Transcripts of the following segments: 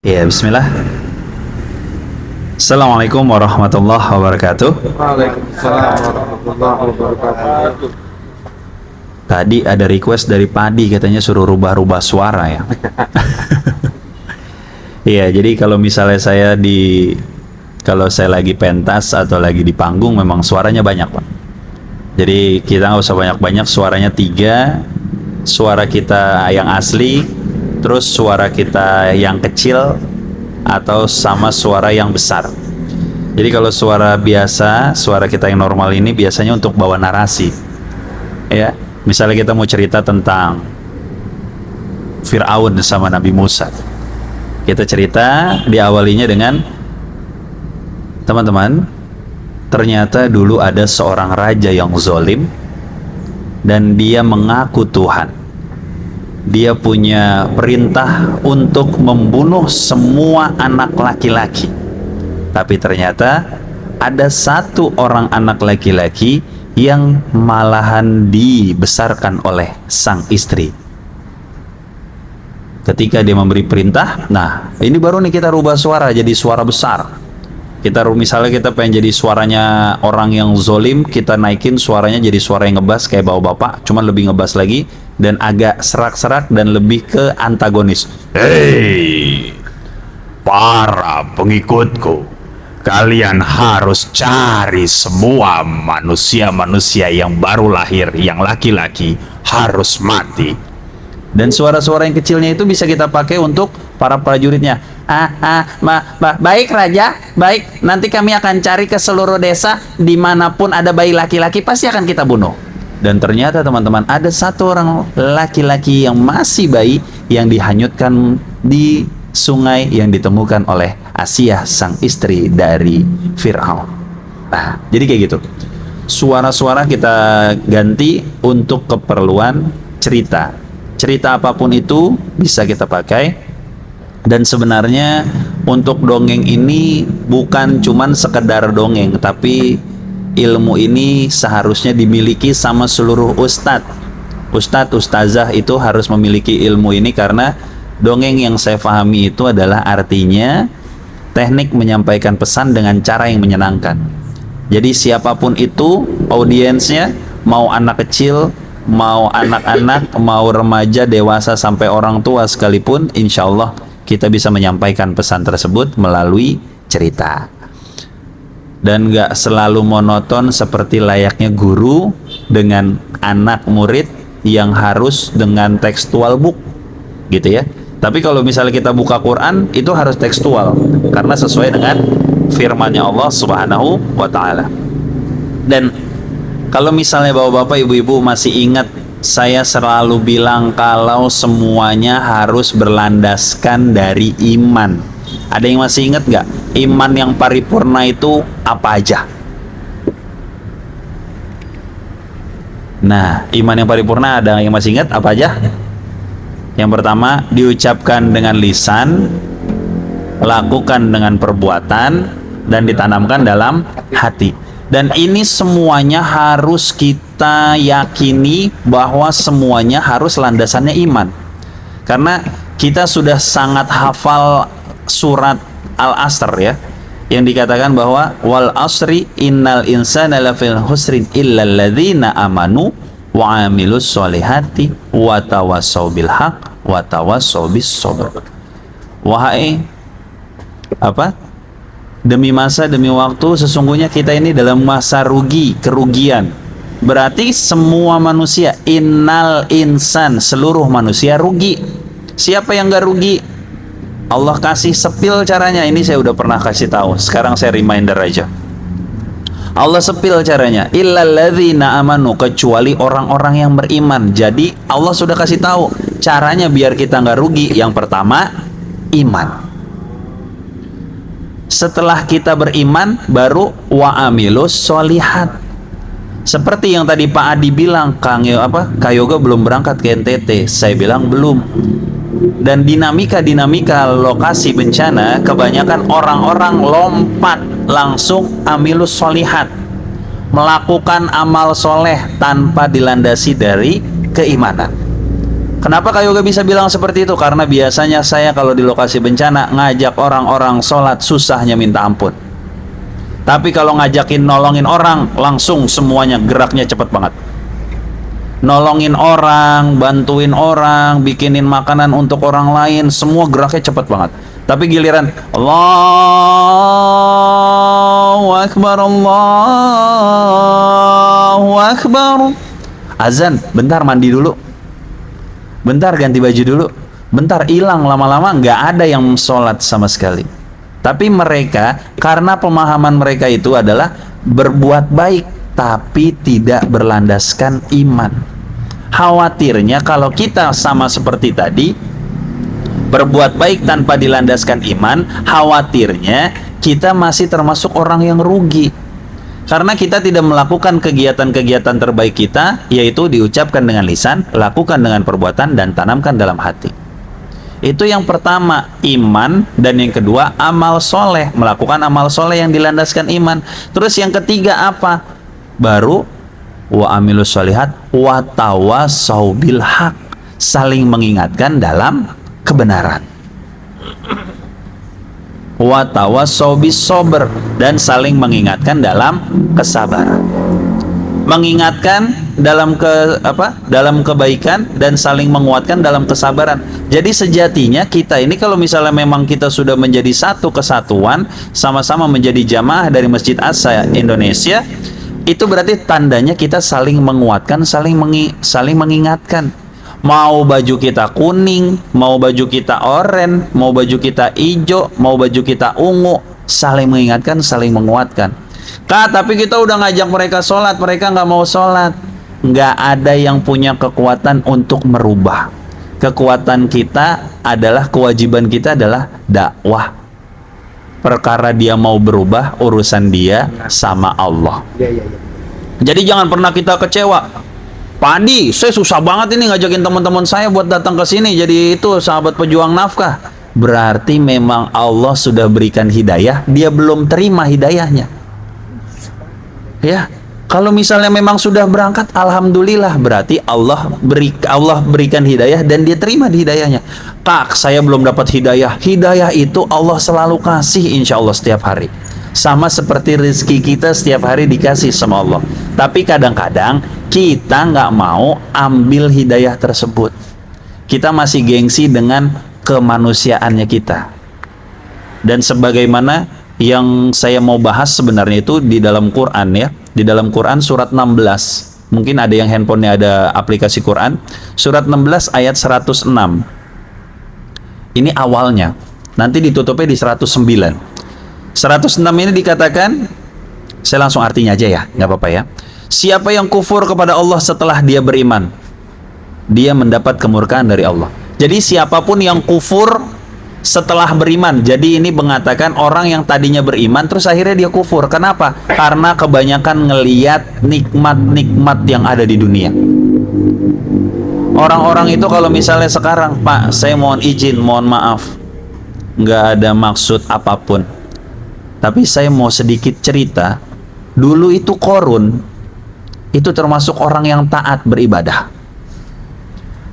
Ya, bismillah. Assalamualaikum warahmatullahi wabarakatuh. Waalaikumsalam warahmatullahi wabarakatuh. Tadi ada request dari Padi, katanya suruh rubah-rubah suara ya. Iya, jadi kalau misalnya kalau saya lagi pentas atau lagi di panggung memang suaranya banyak, Pak. Jadi kita nggak usah banyak-banyak, suaranya 3, suara kita yang asli, terus suara kita yang kecil, atau sama suara yang besar. Jadi kalau suara biasa, suara kita yang normal ini biasanya untuk bawa narasi. Ya, misalnya kita mau cerita tentang Fir'aun sama Nabi Musa. Kita cerita diawalinya dengan, teman-teman, ternyata dulu ada seorang raja yang zalim dan dia mengaku Tuhan. Dia punya perintah untuk membunuh semua anak laki-laki. Tapi ternyata ada satu orang anak laki-laki yang malahan dibesarkan oleh sang istri. Ketika dia memberi perintah, nah ini baru nih kita rubah suara jadi suara besar. Misalnya kita pengen jadi suaranya orang yang zolim, kita naikin suaranya jadi suara yang ngebas kayak bapak-bapak, cuman lebih ngebas lagi dan agak serak-serak dan lebih ke antagonis. Hei, para pengikutku, kalian harus cari semua manusia-manusia yang baru lahir, yang laki-laki harus mati. Dan suara-suara yang kecilnya itu bisa kita pakai untuk para prajuritnya. Baik raja, baik. Nanti kami akan cari ke seluruh desa, dimanapun ada bayi laki-laki pasti akan kita bunuh. Dan ternyata teman-teman, ada satu orang laki-laki yang masih bayi yang dihanyutkan di sungai yang ditemukan oleh Asiyah, sang istri dari Fir'aun. Nah, jadi kayak gitu. Suara-suara kita ganti untuk keperluan cerita. Cerita apapun itu bisa kita pakai. Dan sebenarnya untuk dongeng ini bukan cuman sekedar dongeng, tapi ilmu ini seharusnya dimiliki sama seluruh ustadz, ustazah itu harus memiliki ilmu ini, karena dongeng yang saya pahami itu adalah artinya teknik menyampaikan pesan dengan cara yang menyenangkan. Jadi siapapun itu audiensnya, mau anak kecil, mau anak-anak, mau remaja, dewasa, sampai orang tua sekalipun, insya Allah kita bisa menyampaikan pesan tersebut melalui cerita. Dan gak selalu monoton seperti layaknya guru dengan anak murid yang harus dengan tekstual book gitu ya. Tapi kalau misalnya kita buka Quran, itu harus tekstual karena sesuai dengan firman-Nya Allah Subhanahu wa taala. Dan kalau misalnya bapak-bapak, ibu-ibu masih ingat, saya selalu bilang kalau semuanya harus berlandaskan dari iman. Ada yang masih ingat nggak? Iman yang paripurna itu apa aja? Nah, iman yang paripurna ada yang masih ingat apa aja? Yang pertama, diucapkan dengan lisan, lakukan dengan perbuatan, dan ditanamkan dalam hati. Dan ini semuanya harus kita yakini bahwa semuanya harus landasannya iman. Karena kita sudah sangat hafal surat Al-Asr ya, yang dikatakan bahwa wal asri innal insana lafil husrin illal ladzina amanu wa amilus solihati wa tawassaw bil haq wa tawassaw bis sabr. Wahai demi masa, demi waktu, sesungguhnya kita ini dalam masa rugi, kerugian. Berarti semua manusia, innal insan, seluruh manusia rugi. Siapa yang gak rugi? Allah kasih sepil caranya. Ini saya udah pernah kasih tahu, sekarang saya reminder aja. Allah sepil caranya, illal ladzina amanu, kecuali orang-orang yang beriman. Jadi Allah sudah kasih tahu caranya biar kita gak rugi. Yang pertama, iman. Setelah kita beriman, baru wa amilus solihat. Seperti yang tadi Pak Adi bilang, Kak Yoga belum berangkat ke NTT. Saya bilang belum. Dan dinamika lokasi bencana, kebanyakan orang-orang lompat langsung amilus solihat, melakukan amal soleh tanpa dilandasi dari keimanan. Kenapa Kak Yoga bisa bilang seperti itu? Karena biasanya saya kalau di lokasi bencana ngajak orang-orang sholat susahnya minta ampun. Tapi kalau ngajakin nolongin orang, langsung semuanya geraknya cepat banget. Nolongin orang, bantuin orang, bikinin makanan untuk orang lain, semua geraknya cepat banget. Tapi giliran Allahu Akbar, Allahu Akbar, azan, bentar mandi dulu, bentar ganti baju dulu, bentar hilang, lama-lama nggak ada yang sholat sama sekali. Tapi mereka, karena pemahaman mereka itu adalah berbuat baik tapi tidak berlandaskan iman. Khawatirnya kalau kita sama seperti tadi, berbuat baik tanpa dilandaskan iman, khawatirnya kita masih termasuk orang yang rugi. Karena kita tidak melakukan kegiatan-kegiatan terbaik kita, yaitu diucapkan dengan lisan, lakukan dengan perbuatan, dan tanamkan dalam hati. Itu yang pertama, iman. Dan yang kedua, amal soleh, melakukan amal soleh yang dilandaskan iman. Terus yang ketiga apa? Baru wa amilus sholihat wa tawassaw bil haq, saling mengingatkan dalam kebenaran. Wa tawassaw bis sabr, dan saling mengingatkan dalam kesabaran. Mengingatkan dalam dalam kebaikan dan saling menguatkan dalam kesabaran. Jadi sejatinya kita ini kalau misalnya memang kita sudah menjadi satu kesatuan, sama-sama menjadi jamaah dari Masjid Asa Indonesia, itu berarti tandanya kita saling menguatkan, saling mengingatkan. Mau baju kita kuning, mau baju kita oranye, mau baju kita hijau, mau baju kita ungu, saling mengingatkan, saling menguatkan. Kak, tapi kita udah ngajak mereka sholat, mereka nggak mau sholat. Nggak ada yang punya kekuatan untuk merubah. Kekuatan kita adalah, kewajiban kita adalah dakwah. Perkara dia mau berubah, urusan dia sama Allah. Jadi jangan pernah kita kecewa. Pak Andi, saya susah banget ini ngajakin teman-teman saya buat datang ke sini jadi itu sahabat pejuang nafkah. Berarti memang Allah sudah berikan hidayah, dia belum terima hidayahnya. Ya, kalau misalnya memang sudah berangkat, alhamdulillah, berarti Allah berikan hidayah dan dia terima hidayahnya. Kak, saya belum dapat hidayah. Hidayah itu Allah selalu kasih, insya Allah setiap hari. Sama seperti rezeki kita setiap hari dikasih sama Allah. Tapi kadang-kadang kita nggak mau ambil hidayah tersebut. Kita masih gengsi dengan kemanusiaannya kita. Dan sebagaimana yang saya mau bahas sebenarnya itu di dalam Quran ya. Di dalam Quran surat 16. Mungkin ada yang handphonenya ada aplikasi Quran. Surat 16 ayat 106. Ini awalnya. Nanti ditutupnya di 109. 106 ini dikatakan, saya langsung artinya aja ya, nggak apa-apa ya. Siapa yang kufur kepada Allah setelah dia beriman, dia mendapat kemurkaan dari Allah. Jadi siapapun yang kufur setelah beriman, jadi ini mengatakan orang yang tadinya beriman terus akhirnya dia kufur. Kenapa? Karena kebanyakan ngeliat nikmat-nikmat yang ada di dunia. Orang-orang itu kalau misalnya sekarang, Pak, saya mohon izin, mohon maaf, nggak ada maksud apapun, tapi saya mau sedikit cerita. Dulu itu Qarun itu termasuk orang yang taat beribadah,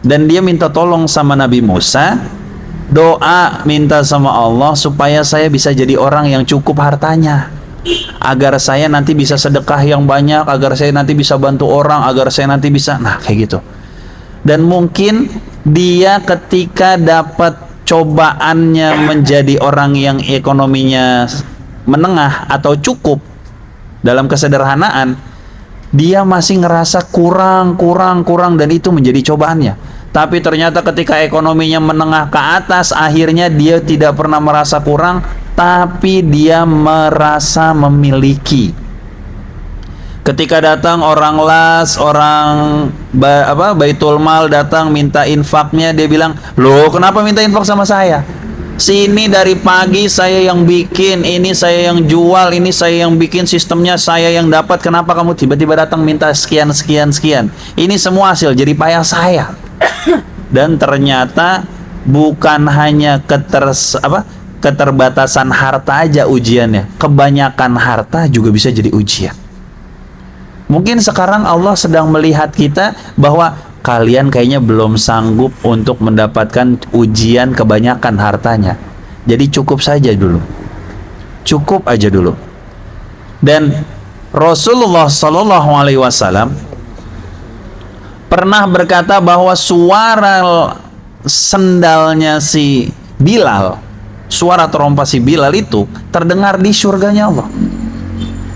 dan dia minta tolong sama Nabi Musa, doa minta sama Allah supaya saya bisa jadi orang yang cukup hartanya, agar saya nanti bisa sedekah yang banyak, agar saya nanti bisa bantu orang, agar saya nanti bisa, nah kayak gitu. Dan mungkin dia ketika dapat cobaannya menjadi orang yang ekonominya menengah atau cukup dalam kesederhanaan, dia masih ngerasa kurang dan itu menjadi cobaannya. Tapi ternyata ketika ekonominya menengah ke atas, akhirnya dia tidak pernah merasa kurang, tapi dia merasa memiliki. Ketika datang orang las, orang Baitul Mal datang minta infaknya, dia bilang, loh kenapa minta infak sama saya? Sini dari pagi saya yang bikin, ini saya yang jual, ini saya yang bikin sistemnya, saya yang dapat. Kenapa kamu tiba-tiba datang minta sekian? Ini semua hasil jerih payah saya. Dan ternyata bukan hanya keterbatasan harta aja ujiannya, kebanyakan harta juga bisa jadi ujian. Mungkin sekarang Allah sedang melihat kita bahwa kalian kayaknya belum sanggup untuk mendapatkan ujian kebanyakan hartanya. Jadi cukup saja dulu. Cukup aja dulu. Dan Rasulullah Shallallahu Alaihi Wasallam pernah berkata bahwa suara sendalnya si Bilal, suara trompa si Bilal itu terdengar di surganya Allah.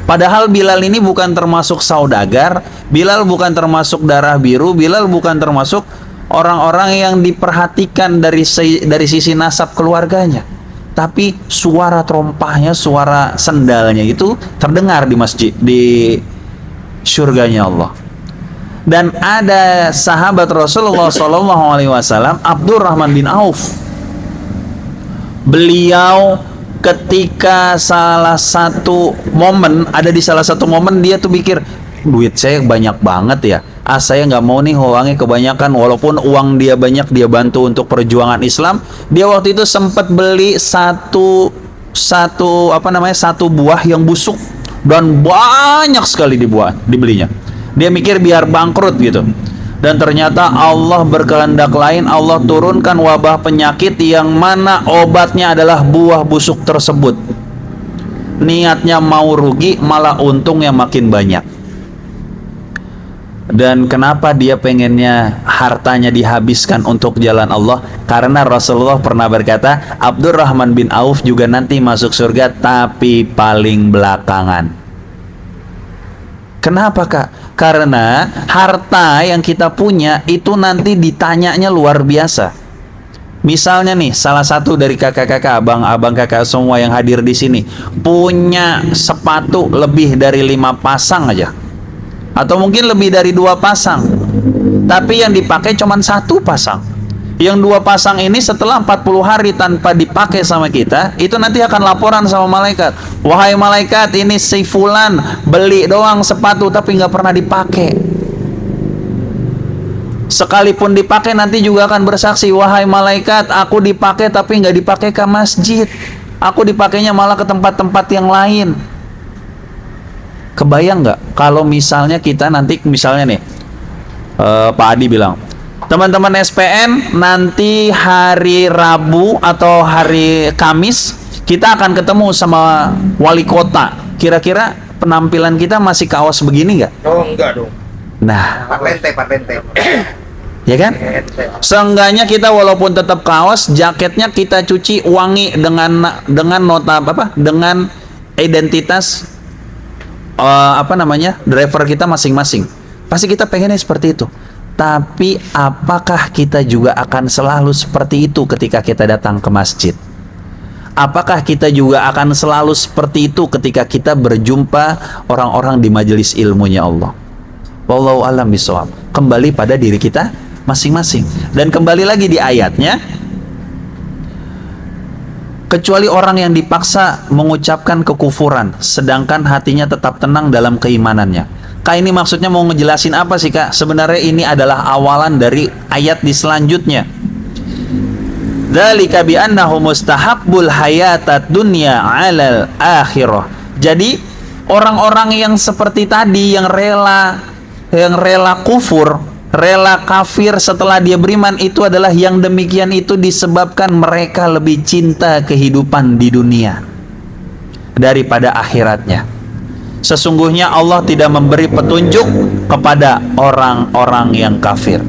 Padahal Bilal ini bukan termasuk saudagar, Bilal bukan termasuk darah biru, Bilal bukan termasuk orang-orang yang diperhatikan dari sisi nasab keluarganya. Tapi suara trompahnya, suara sendalnya itu terdengar di masjid, di surganya Allah. Dan ada sahabat Rasulullah SAW, Abdurrahman bin Auf. Beliau ketika ada di salah satu momen dia tuh pikir, duit saya banyak banget ya, saya nggak mau nih uangnya kebanyakan. Walaupun uang dia banyak, dia bantu untuk perjuangan Islam. Dia waktu itu sempat beli satu buah yang busuk dan banyak sekali dibelinya. Dia mikir biar bangkrut gitu. Dan ternyata Allah berkehendak lain, Allah turunkan wabah penyakit yang mana obatnya adalah buah busuk tersebut. Niatnya mau rugi, malah untungnya makin banyak. Dan kenapa dia pengennya hartanya dihabiskan untuk jalan Allah? Karena Rasulullah pernah berkata, Abdurrahman bin Auf juga nanti masuk surga, tapi paling belakangan. Kenapa kak? Karena harta yang kita punya itu nanti ditanyanya luar biasa. Misalnya nih, salah satu dari kakak-kakak, abang-abang kakak semua yang hadir di sini punya sepatu lebih dari 5 pasang aja, atau mungkin lebih dari 2 pasang, tapi yang dipakai cuma 1 pasang. Yang 2 pasang ini setelah 40 hari tanpa dipakai sama kita, itu nanti akan laporan sama malaikat. Wahai malaikat, ini si fulan beli doang sepatu tapi nggak pernah dipakai. Sekalipun dipakai nanti juga akan bersaksi, wahai malaikat, aku dipakai tapi nggak dipakai ke masjid, aku dipakainya malah ke tempat-tempat yang lain. Kebayang nggak kalau misalnya kita nanti, misalnya nih, Pak Adi bilang, teman-teman SPN nanti hari Rabu atau hari Kamis kita akan ketemu sama wali kota. Kira-kira penampilan kita masih kaos begini nggak? Oh enggak dong. Nah, Parlente. ya kan? Seenggaknya kita walaupun tetap kaos, jaketnya kita cuci wangi dengan nota apa? Dengan identitas driver kita masing-masing. Pasti kita pengennya seperti itu. Tapi apakah kita juga akan selalu seperti itu ketika kita datang ke masjid? Apakah kita juga akan selalu seperti itu ketika kita berjumpa orang-orang di majelis ilmunya Allah? Wallahu a'lam bishawab. Kembali pada diri kita masing-masing. Dan kembali lagi di ayatnya, kecuali orang yang dipaksa mengucapkan kekufuran sedangkan hatinya tetap tenang dalam keimanannya. Kak, ini maksudnya mau ngejelasin apa sih kak? Sebenarnya ini adalah awalan dari ayat di selanjutnya. Dzalika bi annahu mustahabbul hayatad dunya 'alal akhirah. Jadi orang-orang yang seperti tadi yang rela kufur, rela kafir setelah dia beriman, itu adalah yang demikian itu disebabkan mereka lebih cinta kehidupan di dunia daripada akhiratnya. Sesungguhnya Allah tidak memberi petunjuk kepada orang-orang yang kafir.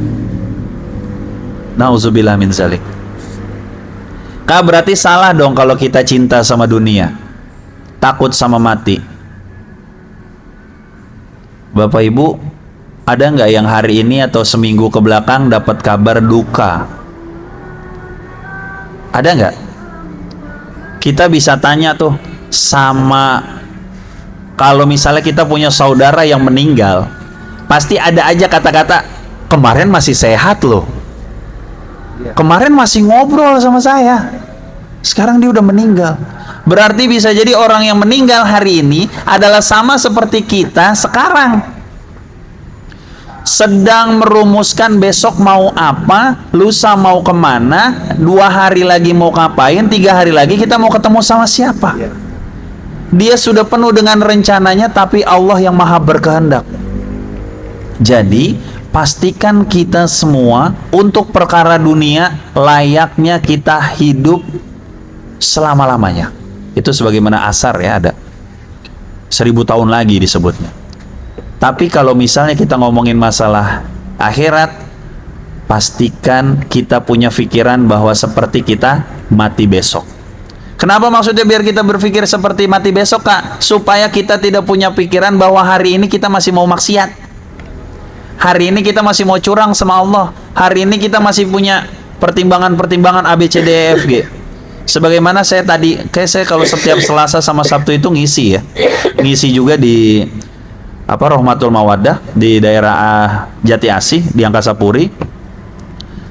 Nauzubillah min zalik. Kak, berarti salah dong kalau kita cinta sama dunia, takut sama mati. Bapak Ibu, ada nggak yang hari ini atau seminggu ke belakang dapat kabar duka? Ada nggak? Kita bisa tanya tuh sama, kalau misalnya kita punya saudara yang meninggal, pasti ada aja kata-kata, kemarin masih sehat loh, kemarin masih ngobrol sama saya, sekarang dia udah meninggal. Berarti bisa jadi orang yang meninggal hari ini adalah sama seperti kita sekarang, sedang merumuskan besok mau apa, lusa mau kemana, 2 hari lagi mau ngapain, 3 hari lagi kita mau ketemu sama siapa. Dia sudah penuh dengan rencananya, tapi Allah yang maha berkehendak. Jadi pastikan kita semua untuk perkara dunia layaknya kita hidup selama-lamanya. Itu sebagaimana asar ya, ada 1000 tahun lagi disebutnya. Tapi kalau misalnya kita ngomongin masalah akhirat, pastikan kita punya pikiran bahwa seperti kita mati besok. Kenapa maksudnya biar kita berpikir seperti mati besok, Kak? Supaya kita tidak punya pikiran bahwa hari ini kita masih mau maksiat. Hari ini kita masih mau curang sama Allah. Hari ini kita masih punya pertimbangan-pertimbangan A, B, C, D, E, F, G. Sebagaimana saya tadi, saya kalau setiap Selasa sama Sabtu itu ngisi ya. Ngisi juga di Rahmatul Mawaddah di daerah Jati Asih di Angkasa Puri.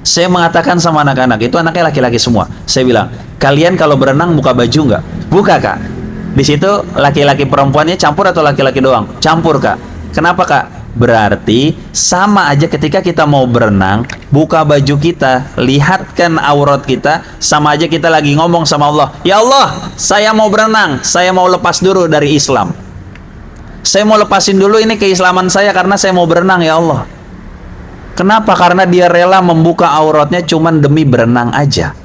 Saya mengatakan sama anak-anak, itu anaknya laki-laki semua. Saya bilang, kalian kalau berenang buka baju nggak? Buka, Kak. Di situ laki-laki perempuannya campur atau laki-laki doang? Campur, Kak. Kenapa, Kak? Berarti sama aja ketika kita mau berenang, buka baju kita, lihatkan aurat kita, sama aja kita lagi ngomong sama Allah, ya Allah, saya mau berenang, saya mau lepas dulu dari Islam. Saya mau lepasin dulu ini keislaman saya karena saya mau berenang, ya Allah. Kenapa? Karena dia rela membuka auratnya cuman demi berenang aja.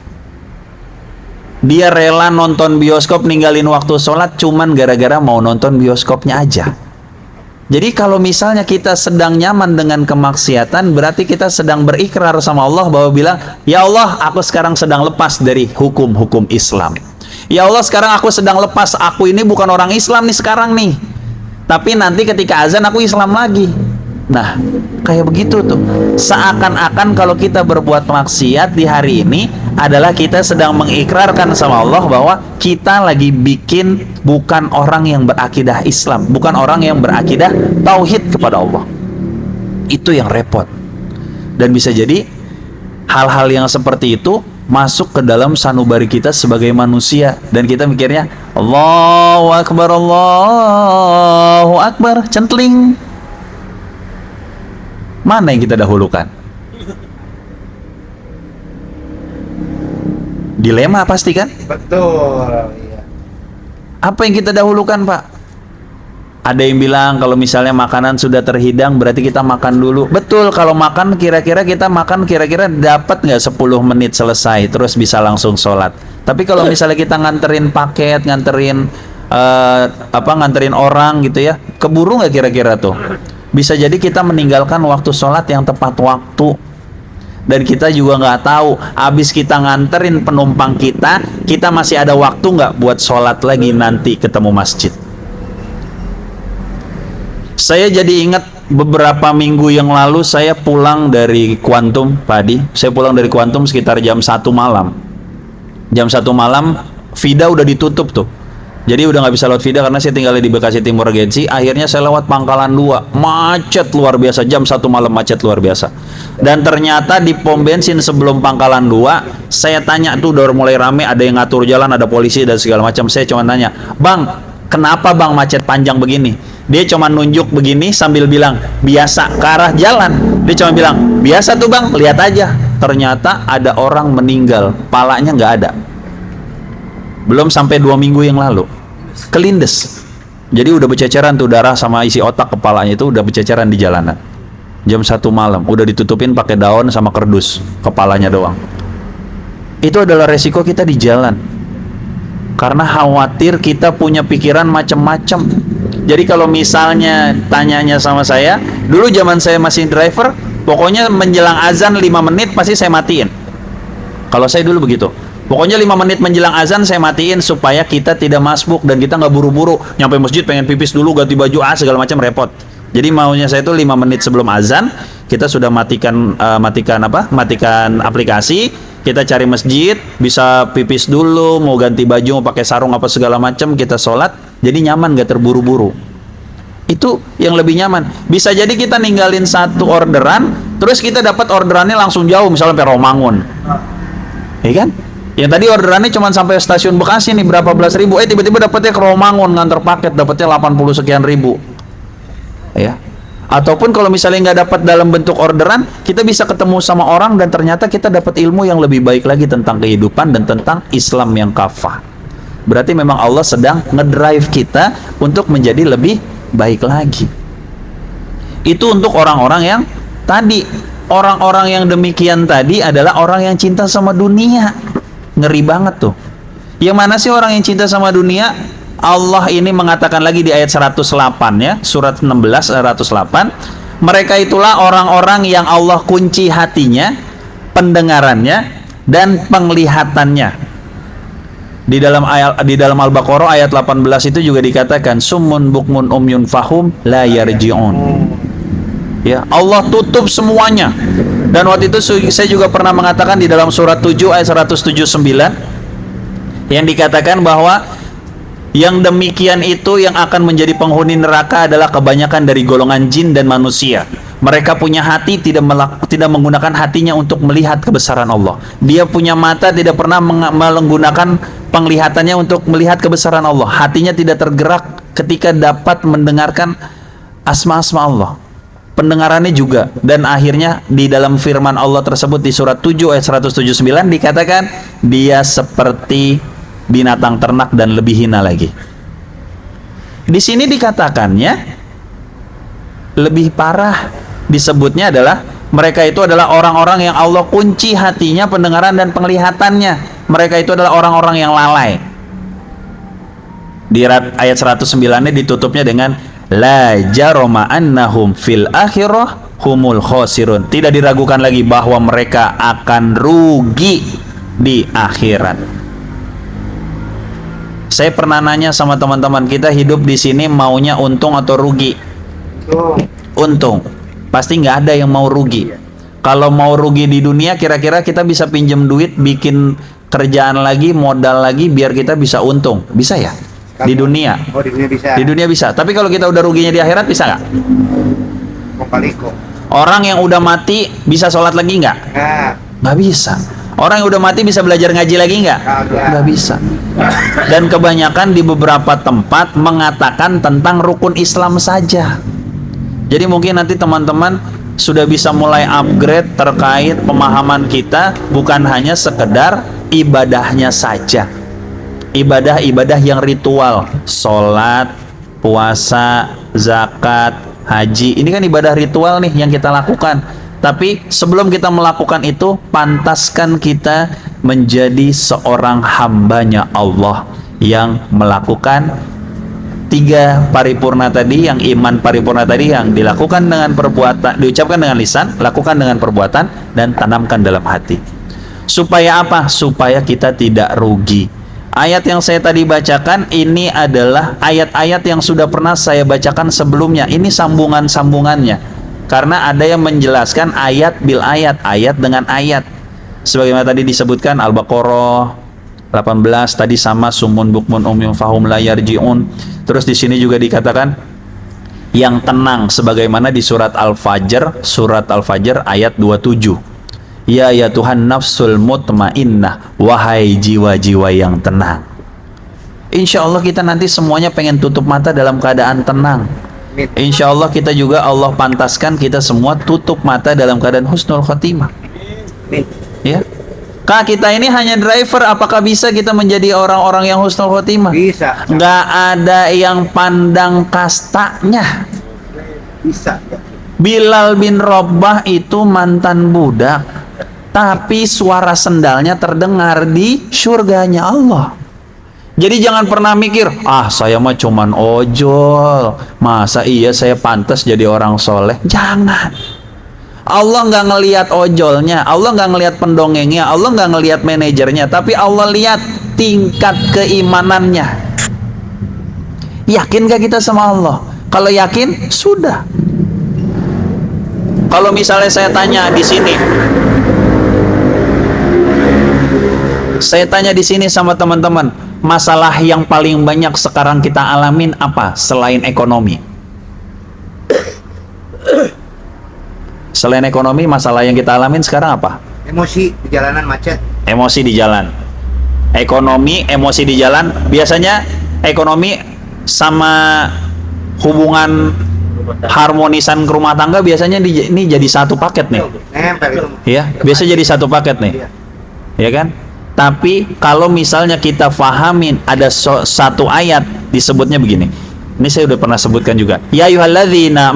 Dia rela nonton bioskop, ninggalin waktu sholat cuman gara-gara mau nonton bioskopnya aja. Jadi kalau misalnya kita sedang nyaman dengan kemaksiatan, berarti kita sedang berikrar sama Allah bahwa bilang, ya Allah, aku sekarang sedang lepas dari hukum-hukum Islam. Ya Allah, sekarang aku sedang lepas, aku ini bukan orang Islam nih sekarang nih. Tapi nanti ketika azan aku Islam lagi. Nah, kayak begitu tuh. Seakan-akan kalau kita berbuat maksiat di hari ini adalah kita sedang mengikrarkan sama Allah bahwa kita lagi bikin bukan orang yang berakidah Islam, bukan orang yang berakidah tauhid kepada Allah. Itu yang repot. Dan bisa jadi hal-hal yang seperti itu masuk ke dalam sanubari kita sebagai manusia, dan kita mikirnya Allahu Akbar, centling. Mana yang kita dahulukan? Dilema pasti kan? Betul. Iya. Apa yang kita dahulukan, Pak? Ada yang bilang kalau misalnya makanan sudah terhidang berarti kita makan dulu. Betul, kalau makan kira-kira kita makan kira-kira dapat nggak 10 menit selesai terus bisa langsung sholat. Tapi kalau misalnya kita nganterin paket, nganterin orang gitu ya, keburu nggak kira-kira tuh? Bisa jadi kita meninggalkan waktu sholat yang tepat waktu. Dan kita juga nggak tahu, habis kita nganterin penumpang kita masih ada waktu nggak buat sholat lagi nanti ketemu masjid. Saya jadi ingat beberapa minggu yang lalu saya pulang dari Kuantum, Pak Adi. Saya pulang dari Kuantum sekitar jam 1 malam. Jam 1 malam, Vida udah ditutup tuh. Jadi udah nggak bisa lewat Vida karena saya tinggal di Bekasi Timur Regensi. Akhirnya saya lewat Pangkalan 2, macet luar biasa. Jam 1 malam macet luar biasa. Dan ternyata di pom bensin sebelum Pangkalan 2, saya tanya tuh udah mulai rame, ada yang ngatur jalan, ada polisi dan segala macam. Saya cuma tanya, Bang, kenapa Bang macet panjang begini? Dia cuma nunjuk begini sambil bilang, biasa, ke arah jalan. Dia cuma bilang, biasa tuh Bang, lihat aja. Ternyata ada orang meninggal, palanya nggak ada. Belum sampai 2 minggu yang lalu, kelindes. Jadi udah berceceran tuh darah sama isi otak kepalanya itu udah berceceran di jalanan. Jam 1 malam, udah ditutupin pakai daun sama kardus, kepalanya doang. Itu adalah resiko kita di jalan. Karena khawatir kita punya pikiran macam-macam. Jadi kalau misalnya tanyanya sama saya, dulu zaman saya masih driver, pokoknya menjelang azan 5 menit pasti saya matiin. Kalau saya dulu begitu. Pokoknya 5 menit menjelang azan saya matiin supaya kita tidak masbuk dan kita nggak buru-buru nyampe masjid pengen pipis dulu ganti baju segala macam repot. Jadi maunya saya itu 5 menit sebelum azan kita sudah matikan aplikasi, kita cari masjid, bisa pipis dulu, mau ganti baju, mau pakai sarung apa segala macam, kita sholat, jadi nyaman, nggak terburu-buru. Itu yang lebih nyaman. Bisa jadi kita ninggalin satu orderan, terus kita dapat orderannya langsung jauh, misalnya sampai Romangun, ya kan? Yang tadi orderannya cuma sampai stasiun Bekasi nih berapa belas ribu, tiba-tiba dapatnya ke Romangun nganter paket dapatnya 80 sekian ribu, ya. Ataupun kalau misalnya nggak dapat dalam bentuk orderan, kita bisa ketemu sama orang dan ternyata kita dapat ilmu yang lebih baik lagi tentang kehidupan dan tentang Islam yang kafah. Berarti memang Allah sedang ngedrive kita untuk menjadi lebih baik lagi. Itu untuk orang-orang yang Tadi orang-orang yang demikian tadi adalah orang yang cinta sama dunia. Ngeri banget tuh. Yang mana sih orang yang cinta sama dunia? Allah ini mengatakan lagi di ayat 108 ya, surat 16 108. Mereka itulah orang-orang yang Allah kunci hatinya, pendengarannya dan penglihatannya. Di dalam Al-Baqarah ayat 18 itu juga dikatakan summun bukmun umyun fahum la yarji'un. Ya, Allah tutup semuanya. Dan waktu itu saya juga pernah mengatakan di dalam surat 7 ayat 179 yang dikatakan bahwa yang demikian itu yang akan menjadi penghuni neraka adalah kebanyakan dari golongan jin dan manusia. Mereka punya hati, tidak menggunakan hatinya untuk melihat kebesaran Allah. Dia punya mata, tidak pernah menggunakan penglihatannya untuk melihat kebesaran Allah. Hatinya tidak tergerak ketika dapat mendengarkan asma-asma Allah. Pendengarannya juga. Dan akhirnya di dalam firman Allah tersebut di surat 7 ayat 179 dikatakan dia seperti binatang ternak dan lebih hina lagi. Di sini dikatakannya lebih parah, disebutnya adalah mereka itu adalah orang-orang yang Allah kunci hatinya, pendengaran dan penglihatannya. Mereka itu adalah orang-orang yang lalai. Di ayat 109-nya ditutupnya dengan la jarama annahum fil akhirah humul khosirun. Tidak diragukan lagi bahwa mereka akan rugi di akhirat. Saya pernah nanya sama teman-teman kita, hidup di sini maunya untung atau rugi? Untung. Pasti nggak ada yang mau rugi. Kalau mau rugi di dunia, kira-kira kita bisa pinjam duit, bikin kerjaan lagi, modal lagi, biar kita bisa untung. Bisa ya? Di dunia. Oh, di dunia bisa. Di dunia bisa. Tapi kalau kita udah ruginya di akhirat, bisa nggak? Kong-kali-kong. Orang yang udah mati bisa sholat lagi nggak? Nggak bisa. Orang yang udah mati bisa belajar ngaji lagi nggak? Nggak bisa. Dan kebanyakan di beberapa tempat mengatakan tentang rukun Islam saja. Jadi mungkin nanti teman-teman sudah bisa mulai upgrade terkait pemahaman kita, bukan hanya sekedar ibadahnya saja. Ibadah-ibadah yang ritual, sholat, puasa, zakat, haji, ini kan ibadah ritual nih yang kita lakukan. Tapi sebelum kita melakukan itu, pantaskan kita menjadi seorang hambanya Allah yang melakukan 3 paripurna tadi, yang iman paripurna tadi, yang dilakukan dengan perbuatan, diucapkan dengan lisan, lakukan dengan perbuatan, dan tanamkan dalam hati. Supaya apa? Supaya kita tidak rugi. Ayat yang saya tadi bacakan ini adalah ayat-ayat yang sudah pernah saya bacakan sebelumnya. Ini sambungan-sambungannya. Karena ada yang menjelaskan ayat bil ayat, ayat dengan ayat. Sebagaimana tadi disebutkan Al-Baqarah 18 tadi sama sumun bukmun umyun fahum la yarji'un. Terus di sini juga dikatakan yang tenang sebagaimana di surat Al-Fajr, ayat 27. Ya Tuhan nafsul mutmainnah, wahai jiwa-jiwa yang tenang. Insya Allah kita nanti semuanya pengen tutup mata dalam keadaan tenang. Insya Allah kita juga Allah pantaskan kita semua tutup mata dalam keadaan husnul khotimah. Ya, Kak, kita ini hanya driver, apakah bisa kita menjadi orang-orang yang husnul khotimah? Bisa. Nggak ada yang pandang kastanya. Bisa. Bilal bin Rabah itu mantan budak, tapi suara sendalnya terdengar di surganya Allah. Jadi jangan pernah mikir, saya mah cuman ojol, masa iya saya pantas jadi orang soleh. Jangan. Allah nggak ngelihat ojolnya, Allah nggak ngelihat pendongengnya, Allah nggak ngelihat manajernya, tapi Allah lihat tingkat keimanannya. Yakin gak kita sama Allah? Kalau yakin, sudah. Kalau misalnya saya tanya di sini, sama teman-teman, masalah yang paling banyak sekarang kita alamin apa selain ekonomi? Selain ekonomi, masalah yang kita alamin sekarang apa? Emosi di jalanan macet. Emosi di jalan. Ekonomi, emosi di jalan. Biasanya ekonomi sama hubungan harmonisan ke rumah tangga biasanya ini jadi satu paket nih. Nempel itu. Ya, biasa jadi satu paket nih. Ya kan? Tapi kalau misalnya kita fahamin ada satu ayat disebutnya begini. Ini saya udah pernah sebutkan juga. Ya ayyuhalladzina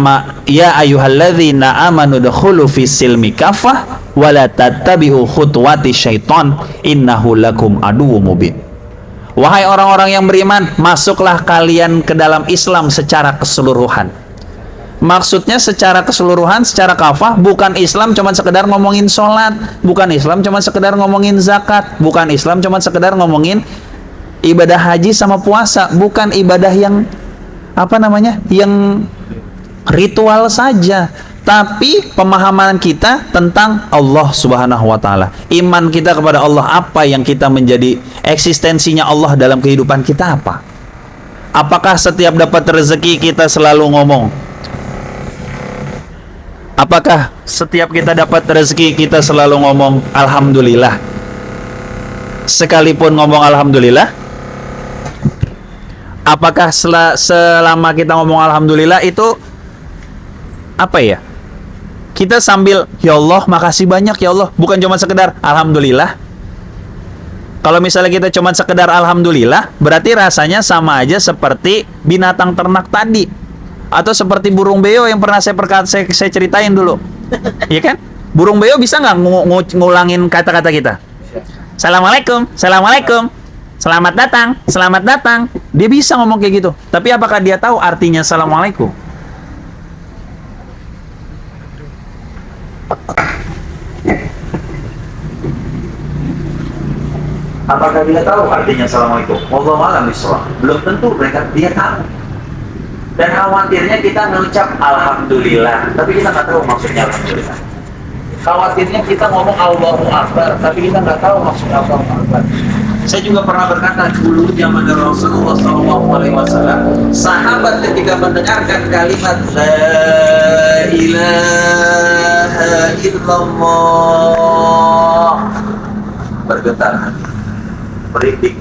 amanu dkhulu fis silmi kafah wa la tattabi'u khutuwati syaiton innahu lakum aduwwum mubin. Wahai orang-orang yang beriman, masuklah kalian ke dalam Islam secara keseluruhan. Maksudnya secara keseluruhan, secara kafah, bukan Islam cuma sekedar ngomongin sholat, bukan Islam cuma sekedar ngomongin zakat, bukan Islam cuma sekedar ngomongin ibadah haji sama puasa, bukan ibadah yang yang ritual saja, tapi pemahaman kita tentang Allah Subhanahu wa taala. Iman kita kepada Allah, apa yang kita menjadi eksistensinya Allah dalam kehidupan kita apa? Apakah setiap dapat rezeki kita selalu ngomong? Apakah setiap kita dapat rezeki kita selalu ngomong alhamdulillah? Sekalipun ngomong alhamdulillah, apakah selama kita ngomong alhamdulillah itu kita sambil ya Allah makasih banyak ya Allah, bukan cuma sekedar alhamdulillah. Kalau misalnya kita cuma sekedar alhamdulillah, berarti rasanya sama aja seperti binatang ternak tadi, atau seperti burung beo yang pernah saya ceritain dulu. Iya kan? Burung beo bisa nggak ngulangin kata-kata kita? Assalamualaikum, assalamualaikum, selamat datang, selamat datang. Dia bisa ngomong kayak gitu. Tapi apakah dia tahu artinya assalamualaikum? Apakah dia tahu artinya assalamualaikum? Wallahu a'lam bishawab. Belum tentu dia tahu. Dan khawatirnya kita mengucap alhamdulillah, tapi kita nggak tahu maksudnya alhamdulillah. Khawatirnya kita ngomong Allahu Akbar, tapi kita nggak tahu maksudnya Allahu Akbar. Saya juga pernah berkata dulu zaman Rasulullah SAW, sahabat ketika mendengarkan kalimat La ilaha illallah bergetar, beritik.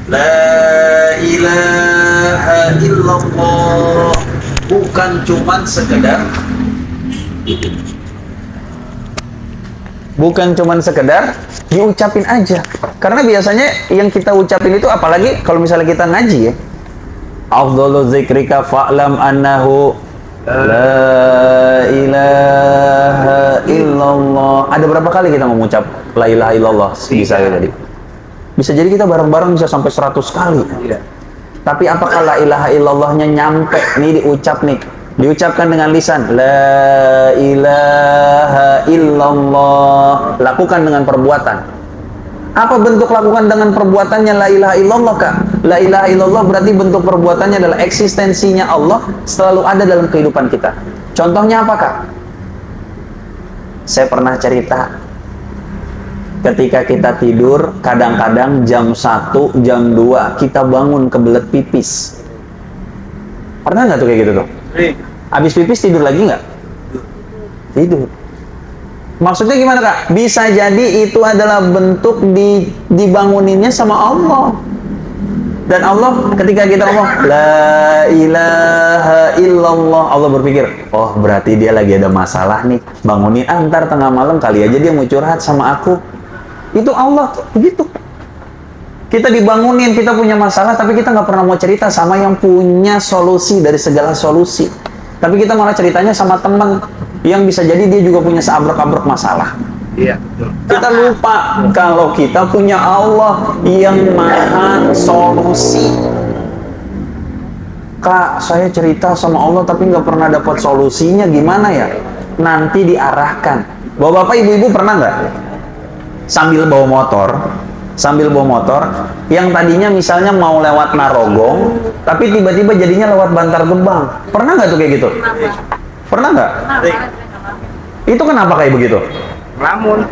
La ilaha illallah bukan cuman sekedar diucapin aja. Karena biasanya yang kita ucapin itu, apalagi kalau misalnya kita ngaji ya, afdhalu dzikrika fa'lam annahu la ilaha illallah. Ada berapa kali kita mengucap la ilaha illallah? Bisa ya tadi. Bisa jadi kita bareng-bareng bisa sampai 100 kali. Tapi apakah la ilaha illallahnya nyampe nih diucapkan dengan lisan la ilaha illallah, lakukan dengan perbuatan. Apa bentuk lakukan dengan perbuatannya la ilaha illallah, Kak? La ilaha illallah berarti bentuk perbuatannya adalah eksistensinya Allah selalu ada dalam kehidupan kita. Contohnya apa, Kak? Saya pernah cerita, ketika kita tidur, kadang-kadang jam 1, jam 2 kita bangun kebelet pipis. Pernah nggak tuh kayak gitu tuh? Habis pipis tidur lagi nggak? Tidur. Maksudnya gimana, Kak? Bisa jadi itu adalah bentuk dibanguninnya sama Allah. Dan Allah ketika kita ngomong la ilaha illallah, Allah berpikir, oh berarti dia lagi ada masalah nih, bangunin antar tengah malam kali aja dia mau curhat sama aku. Itu Allah tuh begitu. Kita dibangunin, kita punya masalah, tapi kita nggak pernah mau cerita sama yang punya solusi dari segala solusi. Tapi kita malah ceritanya sama teman yang bisa jadi dia juga punya seabrek-abrek masalah. Iya, betul. Kita lupa kalau kita punya Allah yang maha solusi. Kak, saya cerita sama Allah tapi nggak pernah dapat solusinya, gimana ya? Nanti diarahkan. Bapak-bapak, ibu-ibu pernah nggak sambil bawa motor, yang tadinya misalnya mau lewat Narogong, tapi tiba-tiba jadinya lewat Bantar Gebang. Pernah nggak tuh kayak gitu? Pernah nggak? Itu kenapa kayak begitu? Lamun.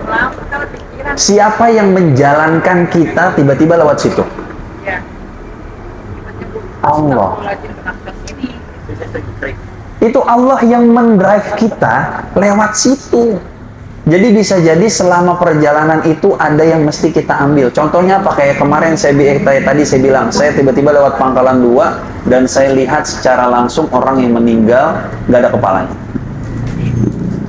Siapa yang menjalankan kita tiba-tiba lewat situ? Allah. Itu Allah yang mendrive kita lewat situ. Jadi bisa jadi selama perjalanan itu ada yang mesti kita ambil. Contohnya apa? Kayak kemarin tadi saya bilang, saya tiba-tiba lewat Pangkalan 2 dan saya lihat secara langsung orang yang meninggal nggak ada kepalanya.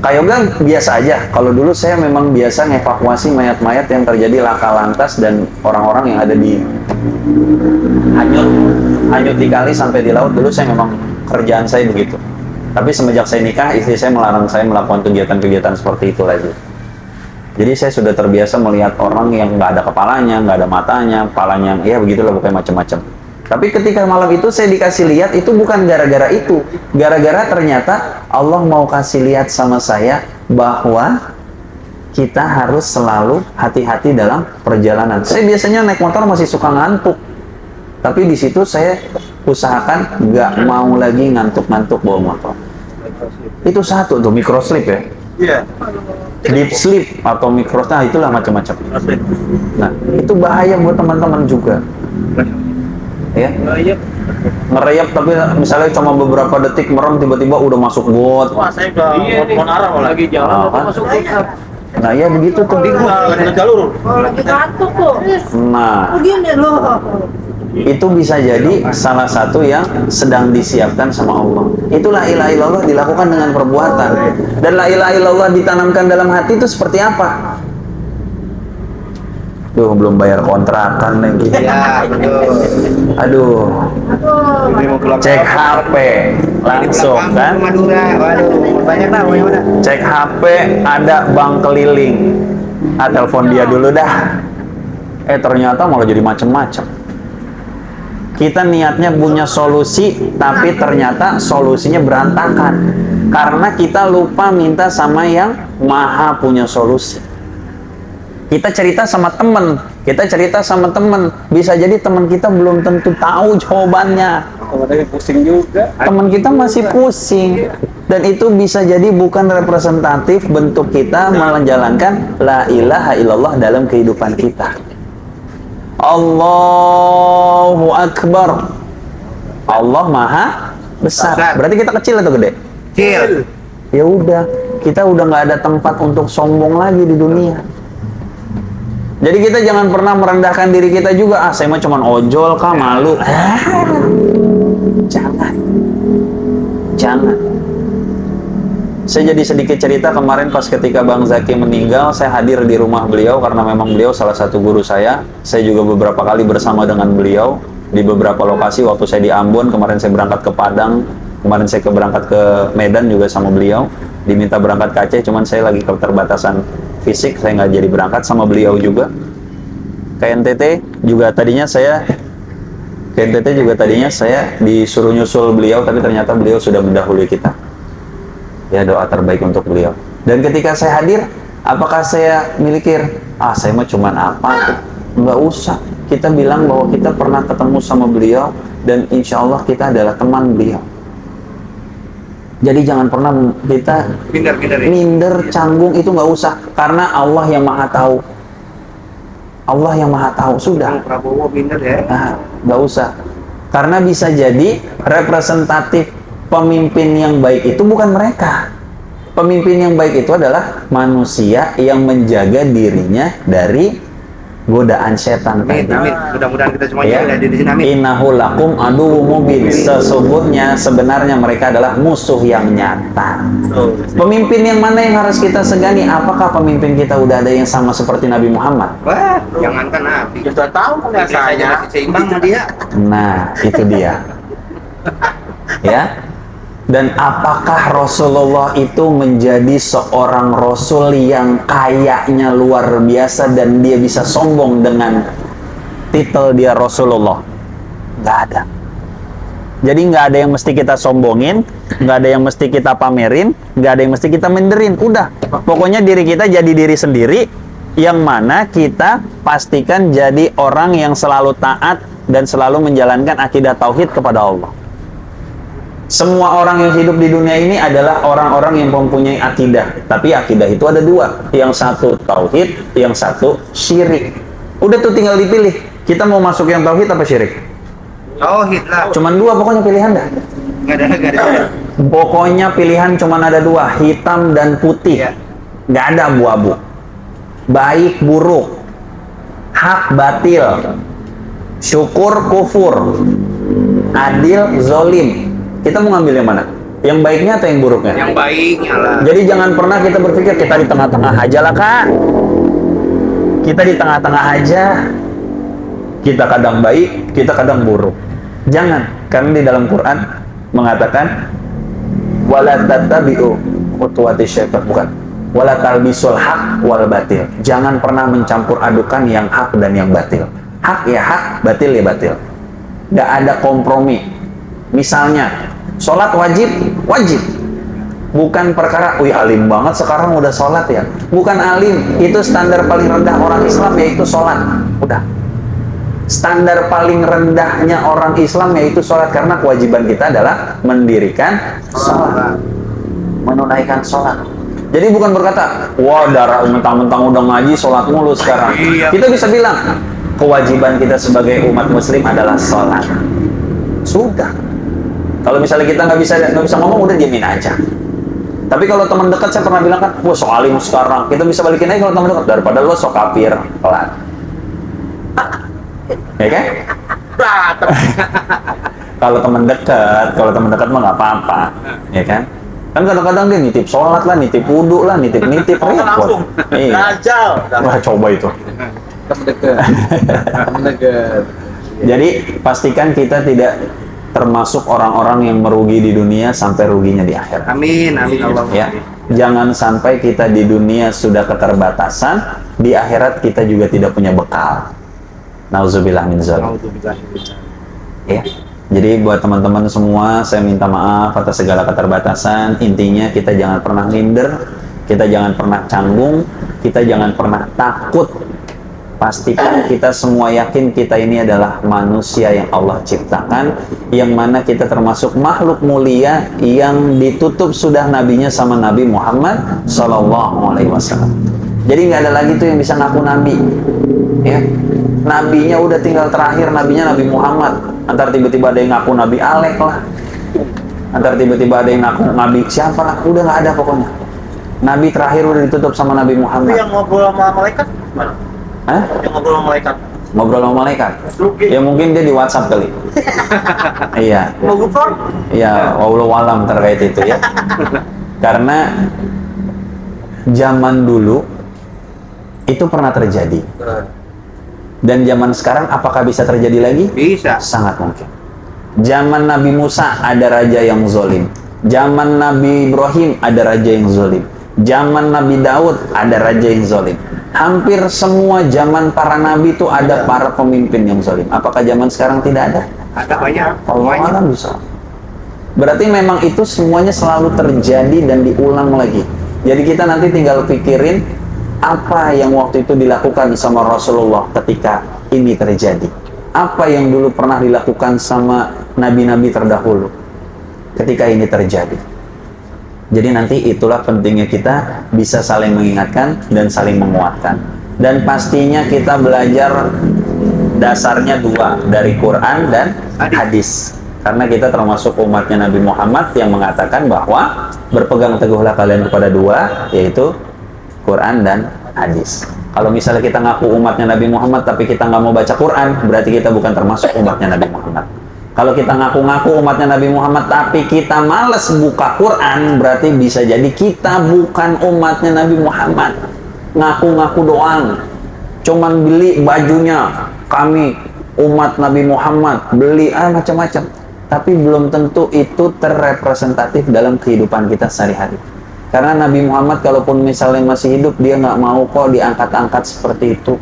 Kak Yoga biasa aja. Kalau dulu saya memang biasa ngevakuasi mayat-mayat yang terjadi laka lantas dan orang-orang yang ada di hanyut di kali sampai di laut. Dulu saya memang kerjaan saya begitu. Tapi semenjak saya nikah, istri saya melarang saya melakukan kegiatan-kegiatan seperti itu lagi. Jadi saya sudah terbiasa melihat orang yang nggak ada kepalanya, nggak ada matanya, kepalanya, ya begitulah pokoknya macam-macam. Tapi ketika malam itu saya dikasih lihat, itu bukan gara-gara itu. Gara-gara ternyata Allah mau kasih lihat sama saya bahwa kita harus selalu hati-hati dalam perjalanan. Saya biasanya naik motor masih suka ngantuk. Tapi di situ saya usahakan nggak mau lagi ngantuk-ngantuk bawa motor. Itu satu tuh, microslip ya. Iya. Deep sleep atau nah itulah macam-macam. Nah, itu bahaya buat teman-teman juga. Ya, ngerayap tapi misalnya cuma beberapa detik merem tiba-tiba udah masuk got. Wah, saya udah mau arah lagi jalan masuk got. Nah ya begitu tuh. Ada jalur. Lagi ngantuk tuh. Nah Begini loh. itu bisa jadi salah satu yang sedang disiapkan sama Allah. Itulah la ilaha illallah dilakukan dengan perbuatan. Dan la ilaha illallah ditanamkan dalam hati itu seperti apa? Tuh belum bayar kontrakan lagi. Iya, betul. Aduh. Cek HP langsung kan? Madura. Waduh, banyak lah mana. Cek HP ada bank keliling. Telepon dia dulu dah. Ternyata malah jadi macem-macem. Kita niatnya punya solusi, tapi ternyata solusinya berantakan. Karena kita lupa minta sama yang maha punya solusi. Kita cerita sama temen, bisa jadi teman kita belum tentu tahu jawabannya. Kemudian pusing juga. Teman kita masih pusing. Dan itu bisa jadi bukan representatif bentuk kita menjalankan la ilaha illallah dalam kehidupan kita. Allahu Akbar. Allah Maha Besar. Berarti kita kecil atau gede? Kecil. Ya udah, kita udah nggak ada tempat untuk sombong lagi di dunia. Jadi kita jangan pernah merendahkan diri kita juga. Saya mah cuman ojol kah, malu. Jangan. Saya jadi sedikit cerita kemarin pas ketika Bang Zaki meninggal, saya hadir di rumah beliau karena memang beliau salah satu guru saya. Saya juga beberapa kali bersama dengan beliau di beberapa lokasi. Waktu saya di Ambon, kemarin saya berangkat ke Padang, kemarin saya berangkat ke Medan juga sama beliau. Diminta berangkat ke Aceh, cuman saya lagi keterbatasan fisik, saya nggak jadi berangkat sama beliau juga. Ke NTT juga tadinya saya disuruh nyusul beliau, tapi ternyata beliau sudah mendahului kita. Ya, doa terbaik untuk beliau. Dan ketika saya hadir, apakah saya mikir, saya mah cuman apa? Nggak usah. Kita bilang bahwa kita pernah ketemu sama beliau dan insya Allah kita adalah teman beliau. Jadi jangan pernah kita minder, canggung, itu nggak usah. Karena Allah yang maha tahu. Allah yang maha tahu, sudah. Prabowo minder ya. Nggak usah. Karena bisa jadi representatif pemimpin yang baik itu bukan mereka. Pemimpin yang baik itu adalah manusia yang menjaga dirinya dari godaan setan tadi. Amin. Mudah-mudahan kita semuanya ada di sini. Amin. Innahu lakum aduwwum mubin. Sesungguhnya sebenarnya mereka adalah musuh yang nyata. Pemimpin yang mana yang harus kita segani? Apakah pemimpin kita udah ada yang sama seperti Nabi Muhammad? Wah, jangankan Nabi. Kita tahu nggak saya. Masih seimbang sama dia. Nah, itu dia. Ya. Dan apakah Rasulullah itu menjadi seorang Rasul yang kayaknya luar biasa dan dia bisa sombong dengan titel dia Rasulullah? Nggak ada. Jadi nggak ada yang mesti kita sombongin, nggak ada yang mesti kita pamerin, nggak ada yang mesti kita minderin. Udah, pokoknya diri kita jadi diri sendiri, yang mana kita pastikan jadi orang yang selalu taat dan selalu menjalankan akidah tauhid kepada Allah. Semua orang yang hidup di dunia ini adalah orang-orang yang mempunyai akidah. Tapi akidah itu ada dua. Yang satu tauhid, yang satu syirik. Udah tuh tinggal dipilih. Kita mau masuk yang tauhid apa syirik? Tauhid lah. Cuman dua pokoknya pilihan dah. Nggak ada. Pokoknya pilihan cuman ada dua. Hitam dan putih. Nggak ada abu-abu. Baik, buruk. Hak, batil. Syukur, kufur. Adil, zolim. Kita mau ngambil yang mana? Yang baiknya atau yang buruknya? Yang baiknya lah. Jadi jangan pernah kita berpikir kita di tengah-tengah aja lah kak. Kita di tengah-tengah aja. Kita kadang baik, kita kadang buruk. Jangan, karena di dalam Quran mengatakan wala tattabi'u khutuwati syaitan, bukan. Wala talbisul haq wal batil. Jangan pernah mencampur adukan yang hak dan yang batil. Hak ya hak, batil ya batil. Nggak ada kompromi. Misalnya, sholat wajib, wajib. Bukan perkara, wih alim banget sekarang udah sholat ya. Bukan alim, itu standar paling rendah orang Islam yaitu sholat. Udah. Standar paling rendahnya orang Islam yaitu sholat, karena kewajiban kita adalah mendirikan sholat, menunaikan sholat. Jadi bukan berkata, wah darah mentang-mentang udah ngaji sholat mulu sekarang. Kita bisa bilang kewajiban kita sebagai umat Muslim adalah sholat. Sudah. Kalau misalnya kita nggak bisa ngomong, udah diemin aja. Tapi kalau teman dekat saya pernah bilang kan, wah so alim sekarang. Kita bisa balikin aja kalau teman dekat, daripada lo so kafir, pelan. Ya kan? Kalau teman dekat mah nggak apa-apa, ya kan? Kan kadang-kadang dia nitip sholat lah, nitip wudhu lah, nitip repot. Langsung. Iya. Rajal. Wah coba itu. Temen deket. Jadi pastikan kita tidak termasuk orang-orang yang merugi di dunia sampai ruginya di akhirat. Amin, amin Allah. Ya, jangan sampai kita di dunia sudah keterbatasan, di akhirat kita juga tidak punya bekal. Nauzubillah min dzalik. Ya. Jadi buat teman-teman semua, saya minta maaf atas segala keterbatasan. Intinya kita jangan pernah minder, kita jangan pernah canggung, kita jangan pernah takut. Pastikan kita semua yakin kita ini adalah manusia yang Allah ciptakan, yang mana kita termasuk makhluk mulia yang ditutup sudah nabinya sama Nabi Muhammad SAW. Jadi nggak ada lagi tuh yang bisa ngaku nabi, ya. Nabinya udah tinggal terakhir, nabinya Nabi Muhammad. Antar tiba-tiba ada yang ngaku Nabi Alek lah, antar tiba-tiba ada yang ngaku Nabi siapa lah, udah nggak ada pokoknya. Nabi terakhir udah ditutup sama Nabi Muhammad. Yang ngobrol sama malaikat mana? Hah? Yang ngobrol sama malaikat. Ngobrol sama malaikat? Ya mungkin dia di WhatsApp kali. Iya. Mau gufur? Iya, wallahu alam terkait itu ya. Karena zaman dulu itu pernah terjadi. Dan zaman sekarang apakah bisa terjadi lagi? Bisa. Sangat mungkin. Zaman Nabi Musa ada raja yang zolim. Zaman Nabi Ibrahim ada raja yang zolim. Zaman Nabi Daud ada raja yang zolim. Hampir semua zaman para nabi itu ada para pemimpin yang zolim. Apakah zaman sekarang tidak ada? Ada banyak. Allah Banyak. alam bisa. Berarti memang itu semuanya selalu terjadi dan diulang lagi. Jadi kita nanti tinggal pikirin apa yang waktu itu dilakukan sama Rasulullah ketika ini terjadi. Apa yang dulu pernah dilakukan sama nabi-nabi terdahulu ketika ini terjadi. Jadi nanti itulah pentingnya kita bisa saling mengingatkan dan saling menguatkan. Dan pastinya kita belajar dasarnya dua, dari Quran dan hadis. Karena kita termasuk umatnya Nabi Muhammad yang mengatakan bahwa berpegang teguhlah kalian kepada dua, yaitu Quran dan hadis. Kalau misalnya kita ngaku umatnya Nabi Muhammad tapi kita nggak mau baca Quran, berarti kita bukan termasuk umatnya Nabi Muhammad. Kalau kita ngaku-ngaku umatnya Nabi Muhammad tapi kita males buka Quran, berarti bisa jadi kita bukan umatnya Nabi Muhammad. Ngaku-ngaku doang, cuman beli bajunya kami umat Nabi Muhammad, beli macam-macam, tapi belum tentu itu terrepresentatif dalam kehidupan kita sehari-hari. Karena Nabi Muhammad kalaupun misalnya masih hidup, dia nggak mau kok diangkat-angkat seperti itu.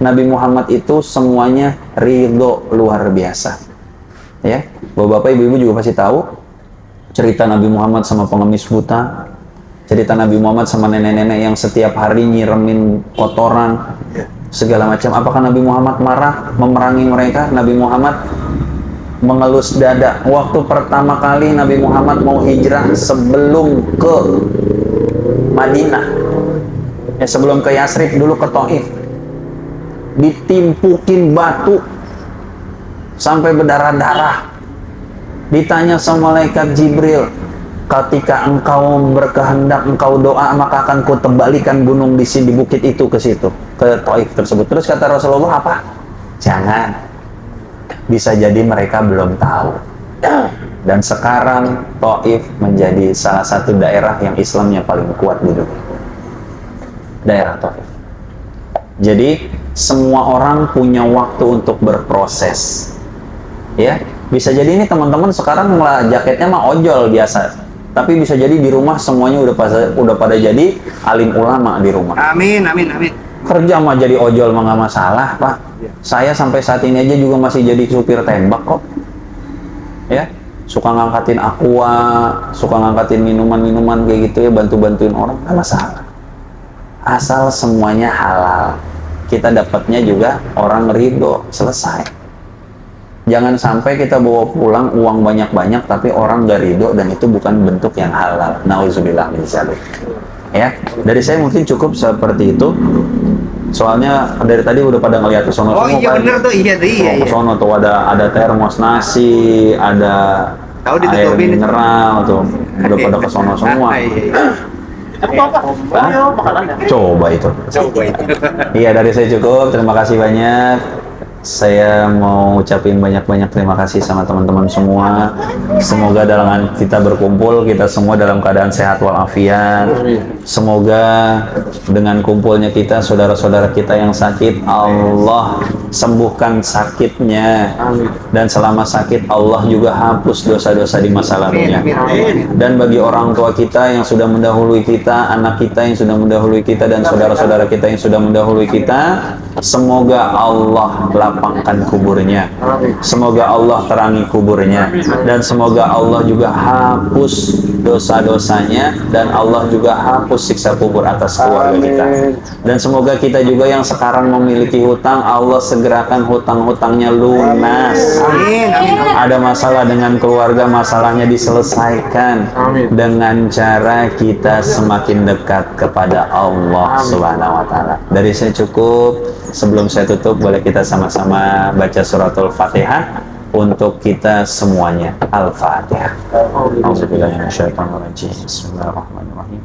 Nabi Muhammad itu semuanya ridho luar biasa. Ya, bapak-bapak, ibu-ibu juga pasti tahu cerita Nabi Muhammad sama pengemis buta, cerita Nabi Muhammad sama nenek-nenek yang setiap hari nyiremin kotoran, segala macam. Apakah Nabi Muhammad marah memerangi mereka? Nabi Muhammad mengelus dada. Waktu pertama kali Nabi Muhammad mau hijrah sebelum ke Madinah, ya sebelum ke Yasrib dulu ke Taif, ditimpukin batu sampai berdarah-darah. Ditanya sama malaikat Jibril, ketika engkau berkehendak engkau doa, maka akan kutebalikan gunung di sini, di bukit itu ke situ, ke Taif tersebut. Terus kata Rasulullah apa? Jangan. Bisa jadi mereka belum tahu. Dan sekarang Taif menjadi salah satu daerah yang Islamnya paling kuat di dunia. Daerah Taif. Jadi semua orang punya waktu untuk berproses. Ya, bisa jadi ini teman-teman sekarang jaketnya mah ojol biasa. Tapi bisa jadi di rumah semuanya udah pada jadi alim ulama di rumah. Amin, amin, amin. Kerja mah jadi ojol mah nggak masalah, Pak. Saya sampai saat ini aja juga masih jadi supir tembak kok. Ya, suka ngangkatin aqua, suka ngangkatin minuman-minuman kayak gitu ya, bantu-bantuin orang, nggak masalah. Asal semuanya halal, kita dapatnya juga orang ridho, selesai. Jangan sampai kita bawa pulang uang banyak-banyak tapi orang nggak ridho dan itu bukan bentuk yang halal. Nauzubillah min dzalik. Ya, dari saya mungkin cukup seperti itu. Soalnya dari tadi udah pada ngeliat ke sono Oh semua iya kan. bener tuh, iya tuh, iya, Ke iya. sono tuh ada termos nasi, ada Tahu air ditutupin. mineral tuh. Udah pada ke sono semua. Iya, iya. Apa? Hah? Ayo, makanannya. Coba itu. Coba itu. Iya, dari saya cukup. Terima kasih banyak. Saya mau ucapin banyak-banyak terima kasih sama teman-teman semua. Semoga dalam kita berkumpul, kita semua dalam keadaan sehat walafiat. Semoga dengan kumpulnya kita, saudara-saudara kita yang sakit, Allah sembuhkan sakitnya. Dan selama sakit, Allah juga hapus dosa-dosa di masa lalunya. Dan bagi orang tua kita yang sudah mendahului kita, anak kita yang sudah mendahului kita, dan saudara-saudara kita yang sudah mendahului kita, semoga Allah lapangkan kuburnya. Semoga Allah terangi kuburnya. Dan semoga Allah juga hapus dosa-dosanya. Dan Allah juga hapus siksa kubur atas keluarga kita. Dan semoga kita juga yang sekarang memiliki hutang, Allah segerakan hutang-hutangnya lunas. Amin, amin, amin. Ada masalah dengan keluarga, masalahnya diselesaikan dengan cara kita semakin dekat kepada Allah Subhanahu wa taala. Dari saya cukup. Sebelum saya tutup, boleh kita sama-sama baca suratul Fatihah untuk kita semuanya. Al-Fatihah. Auzubillahiminasyaitonirrajim. Bismillahirrahmanirrahim.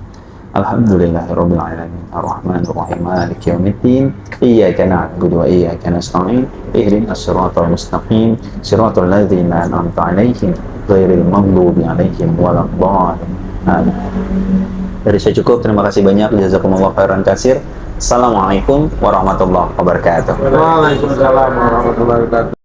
Alhamdulillahirabbil alamin. Arrahmanirrahim. Maliki yaumiddin. Iyyaka na'budu wa iyyaka nasta'in. Ihdinas siratal mustaqim. Siratal ladzina an'amta 'alaihim ghairil maghdubi 'alaihim waladdallin. Amin. Dari saya cukup. Terima kasih banyak. Jazakumullah khairan katsir. Assalamualaikum warahmatullahi wabarakatuh. Waalaikumsalam warahmatullahi wabarakatuh.